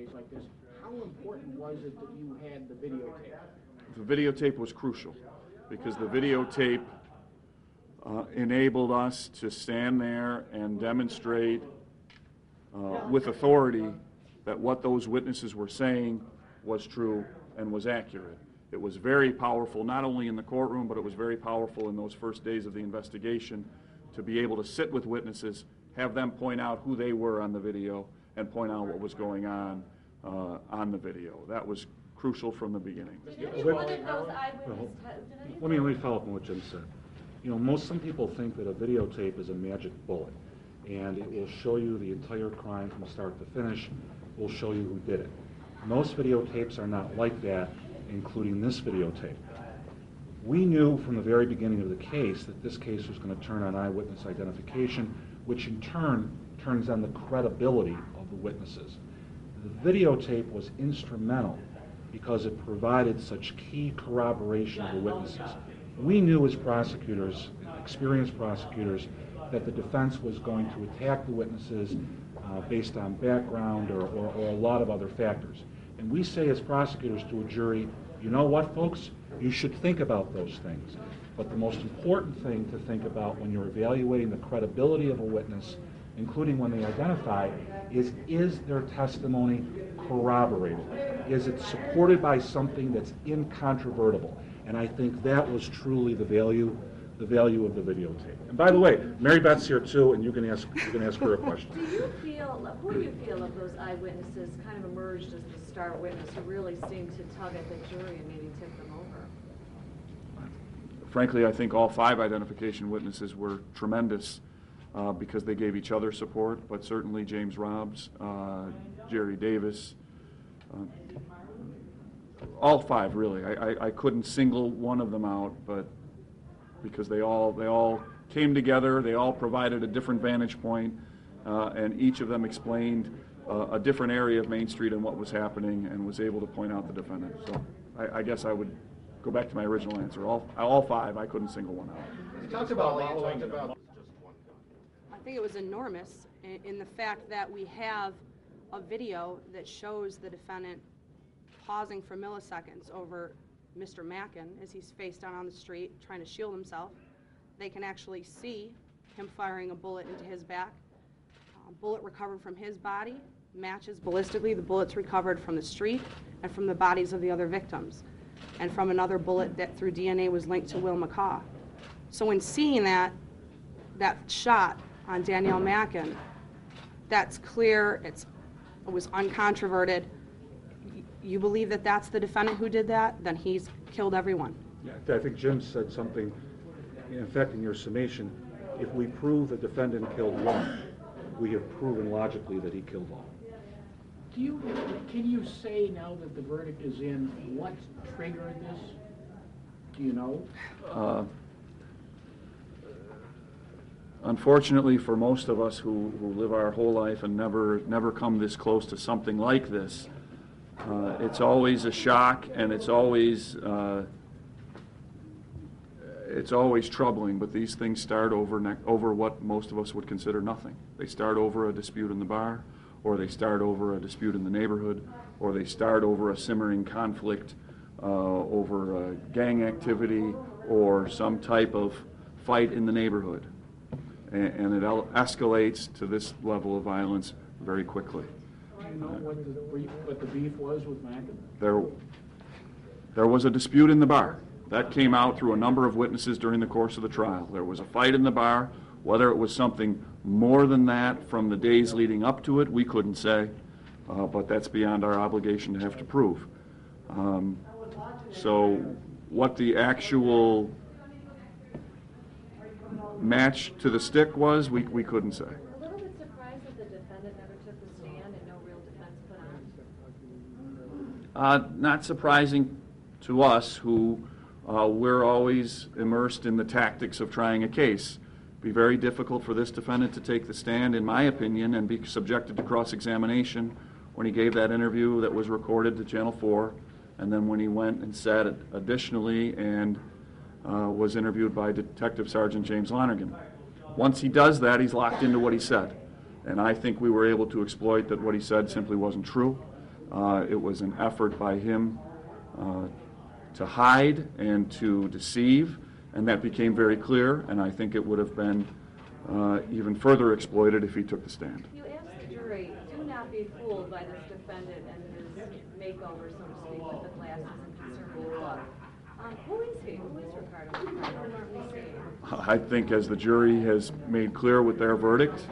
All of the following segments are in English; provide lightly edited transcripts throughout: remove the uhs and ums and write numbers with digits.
case like this, how important was it that you had the videotape? The videotape was crucial because the videotape enabled us to stand there and demonstrate with authority that what those witnesses were saying was true and was accurate. It was very powerful, not only in the courtroom, but it was very powerful in those first days of the investigation to be able to sit with witnesses, have them point out who they were on the video, and point out what was going on the video. That was crucial from the beginning. Let me follow up on what Jim said. You know, some people think that a videotape is a magic bullet, and it will show you the entire crime from start to finish. It will show you who did it. Most videotapes are not like that, including this videotape. We knew from the very beginning of the case that this case was going to turn on eyewitness identification, which in turn turns on the credibility of the witnesses. The videotape was instrumental because it provided such key corroboration of the witnesses. We knew as prosecutors, experienced prosecutors, that the defense was going to attack the witnesses based on background or a lot of other factors. And we say as prosecutors to a jury, you know what, folks? You should think about those things. But the most important thing to think about when you're evaluating the credibility of a witness, including when they identify, is their testimony corroborated? Is it supported by something that's incontrovertible? And I think that was truly the value of the videotape. And by the way, Mary Beth's here too, and you can ask her a question. Who do you feel of those eyewitnesses kind of emerged as the star witness who really seemed to tug at the jury and maybe tip them over? Frankly, I think all 5 identification witnesses were tremendous because they gave each other support, but certainly James Robbs, Jerry Davis, all 5 really. I couldn't single one of them out, but because they all came together, they all provided a different vantage point, and each of them explained a different area of Main Street and what was happening, and was able to point out the defendant. So I guess I would go back to my original answer. All 5, I couldn't single one out. You talked about following. I think it was enormous in the fact that we have a video that shows the defendant pausing for milliseconds over Mr. Mackin as he's face down on the street trying to shield himself. They can actually see him firing a bullet into his back. Bullet recovered from his body matches ballistically the bullets recovered from the street and from the bodies of the other victims, and from another bullet that through DNA was linked to Will McCaw. So in seeing that shot on Danielle Mackin, that's clear, it was uncontroverted. You believe that that's the defendant who did that, then he's killed everyone. Yeah, I think Jim said something, in fact, in your summation, if we prove the defendant killed one, we have proven logically that he killed all. Can you say now that the verdict is in, what triggered this? Do you know? Unfortunately for most of us who live our whole life and never come this close to something like this, it's always a shock, and it's always troubling, but these things start over what most of us would consider nothing. They start over a dispute in the bar, or they start over a dispute in the neighborhood, or they start over a simmering conflict over gang activity or some type of fight in the neighborhood. And it escalates to this level of violence very quickly. Do you know what the beef was with Mackin? There was a dispute in the bar. That came out through a number of witnesses during the course of the trial. There was a fight in the bar. Whether it was something more than that from the days leading up to it, we couldn't say, but that's beyond our obligation to have to prove. So what the actual match to the stick was, we couldn't say. A little bit surprised that the defendant never took the stand and no real defense put on? Not surprising to us, who we're always immersed in the tactics of trying a case. It'd be very difficult for this defendant to take the stand, in my opinion, and be subjected to cross-examination when he gave that interview that was recorded to Channel 4, and then when he went and said it additionally and was interviewed by Detective Sergeant James Lonergan. Once he does that, he's locked into what he said. And I think we were able to exploit that what he said simply wasn't true, It was an effort by him to hide and to deceive, and that became very clear, and I think it would have been even further exploited if he took the stand. You asked the jury, do not be fooled by this defendant and his makeover, so to speak, with the glasses and conservative look. Who is he? Who is Ricardo? Who aren't we seeing? I think as the jury has made clear with their verdict,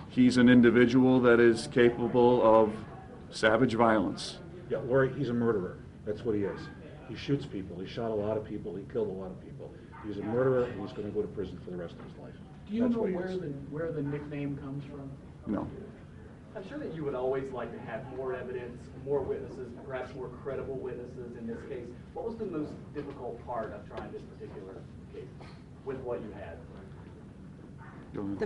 he's an individual that is capable of savage violence. Yeah, Lori, he's a murderer. That's what he is. He shoots people. He shot a lot of people. He killed a lot of people. He's a murderer, and he's going to go to prison for the rest of his life. Do you That's know what he is. where the nickname comes from? No. I'm sure that you would always like to have more evidence, more witnesses, perhaps more credible witnesses in this case. What was the most difficult part of trying this particular case with what you had? Go ahead.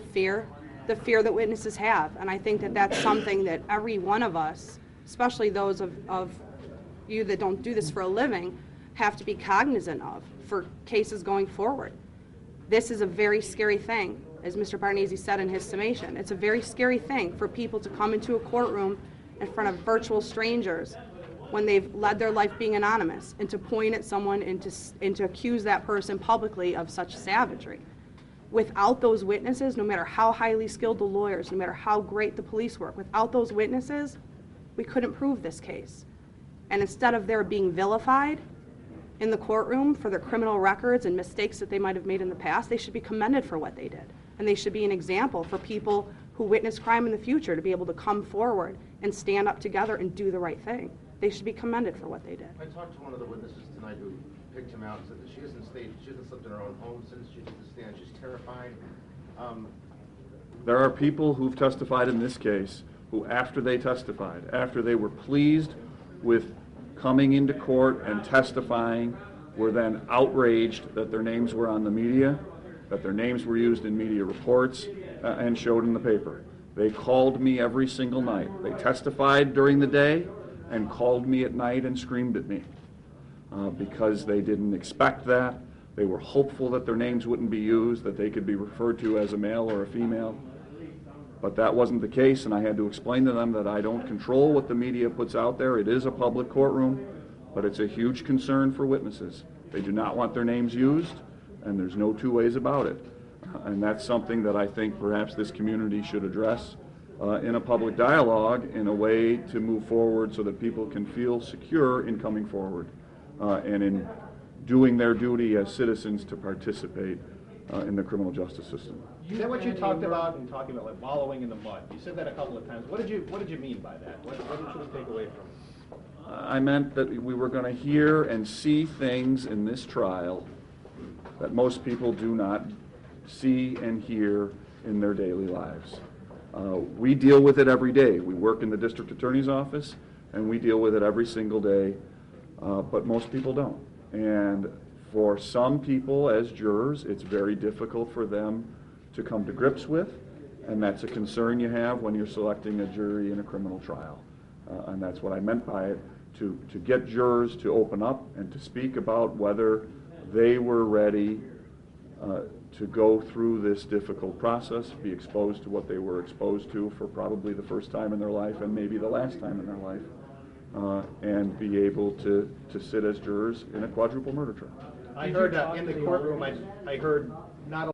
The fear that witnesses have. And I think that that's something that every one of us, especially those of you that don't do this for a living, have to be cognizant of for cases going forward. This is a very scary thing, as Mr. Barnese said in his summation. It's a very scary thing for people to come into a courtroom in front of virtual strangers when they've led their life being anonymous, and to point at someone and to accuse that person publicly of such savagery. Without those witnesses, no matter how highly skilled the lawyers, no matter how great the police work, without those witnesses, we couldn't prove this case. And instead of their being vilified in the courtroom for their criminal records and mistakes that they might have made in the past, they should be commended for what they did. And they should be an example for people who witness crime in the future to be able to come forward and stand up together and do the right thing. They should be commended for what they did. I talked to one of the witnesses tonight who picked him out and said that she hasn't slept in her own home since she took the stand. She's terrified. There are people who've testified in this case who, after they testified, after they were pleased with coming into court and testifying, were then outraged that their names were on the media, that their names were used in media reports and showed in the paper. They called me every single night. They testified during the day and called me at night and screamed at me because they didn't expect that. They were hopeful that their names wouldn't be used, that they could be referred to as a male or a female. But that wasn't the case, and I had to explain to them that I don't control what the media puts out there. It is a public courtroom, but it's a huge concern for witnesses. They do not want their names used, and there's no two ways about it. And that's something that I think perhaps this community should address in a public dialogue in a way to move forward so that people can feel secure in coming forward and in doing their duty as citizens to participate in the criminal justice system. Is that what you talked about in talking about like wallowing in the mud? You said that a couple of times. What did you mean by that? What should we take away from it? I meant that we were going to hear and see things in this trial that most people do not see and hear in their daily lives. We deal with it every day. We work in the district attorney's office, and we deal with it every single day, but most people don't. And for some people as jurors, it's very difficult for them to come to grips with, and that's a concern you have when you're selecting a jury in a criminal trial. And that's what I meant by it, to get jurors to open up and to speak about whether they were ready to go through this difficult process, be exposed to what they were exposed to for probably the first time in their life and maybe the last time in their life, and be able to sit as jurors in a quadruple murder trial. I heard in the courtroom, I heard not only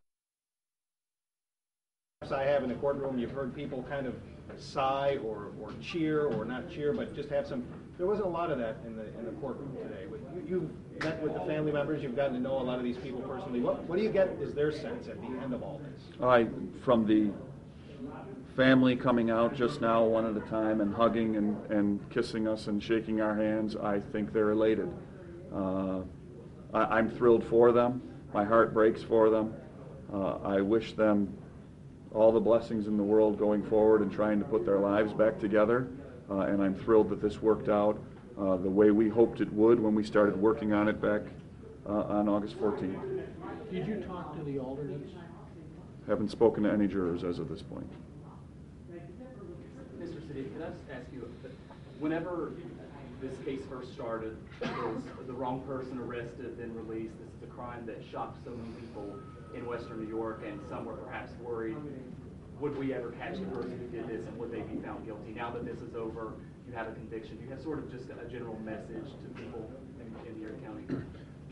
I have in the courtroom, you've heard people kind of sigh or cheer or not cheer, but just have some. There wasn't a lot of that in the courtroom today. You've met with the family members, you've gotten to know a lot of these people personally. What do you get is their sense at the end of all this? From the family coming out just now one at a time and hugging and kissing us and shaking our hands, I think they're elated. I'm thrilled for them. My heart breaks for them. I wish them all the blessings in the world going forward and trying to put their lives back together. And I'm thrilled that this worked out the way we hoped it would when we started working on it back on August 14th. Did you talk to the alternates? Haven't spoken to any jurors as of this point. Mr. City, can I ask you, whenever this case first started, was the wrong person arrested, then released? This is a crime that shocked so many people in Western New York, and some were perhaps worried, would we ever catch the person who did this, and would they be found guilty? Now that this is over, you have a conviction? Do you have sort of just a general message to people in Erie County?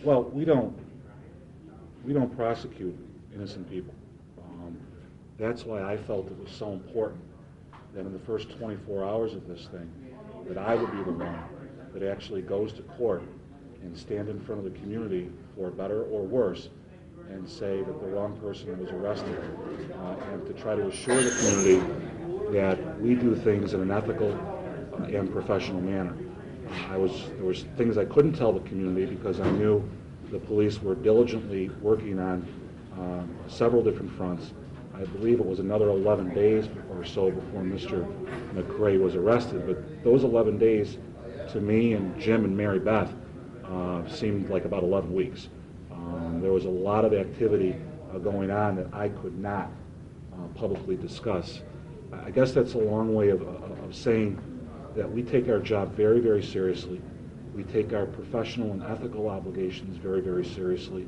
Well, we don't prosecute innocent people. That's why I felt it was so important that in the first 24 hours of this thing, that I would be the one that actually goes to court and stand in front of the community, for better or worse, and say that the wrong person was arrested, and to try to assure the community that we do things in an ethical and professional manner. There was things I couldn't tell the community because I knew the police were diligently working on several different fronts. I believe it was another 11 days or so before Mr. McRae was arrested, but those 11 days to me and Jim and Mary Beth seemed like about 11 weeks. There was a lot of activity going on that I could not publicly discuss. I guess that's a long way of saying that we take our job very, very seriously. We take our professional and ethical obligations very, very seriously.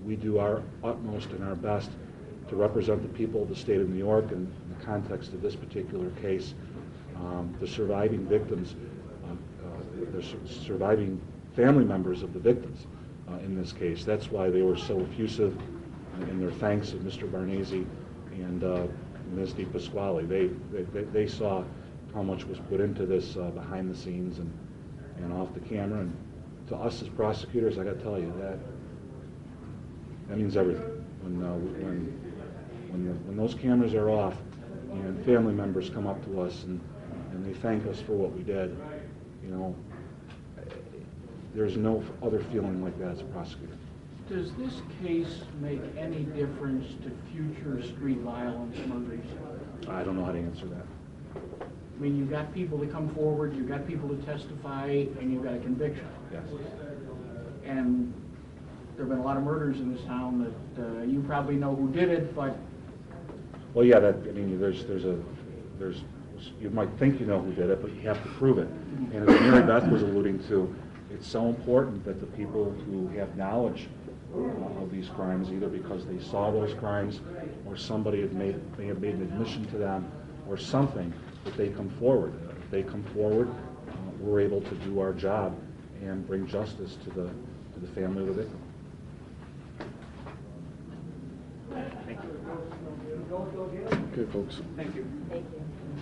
We do our utmost and our best to represent the people of the state of New York in the context of this particular case. The surviving victims, the surviving family members of the victims in this case. That's why they were so effusive in their thanks of Mr. Barnese and Ms. DePasquale. They saw how much was put into this behind the scenes and off the camera. And to us as prosecutors, I got to tell you that means everything. When those cameras are off and family members come up to us and they thank us for what we did, you know, there's no other feeling like that as a prosecutor. Does this case make any difference to future street violence murders? I don't know how to answer that. I mean, you've got people to come forward, you've got people to testify, and you've got a conviction. Yes. And there have been a lot of murders in this town that you probably know who did it, but... Well, yeah, you might think you know who did it, but you have to prove it. And as Mary Beth was alluding to, it's so important that the people who have knowledge of these crimes, either because they saw those crimes or somebody may have made an admission to them or something, that they come forward. If they come forward, we're able to do our job and bring justice to the family of the victim. Okay, folks. Thank you. Thank you.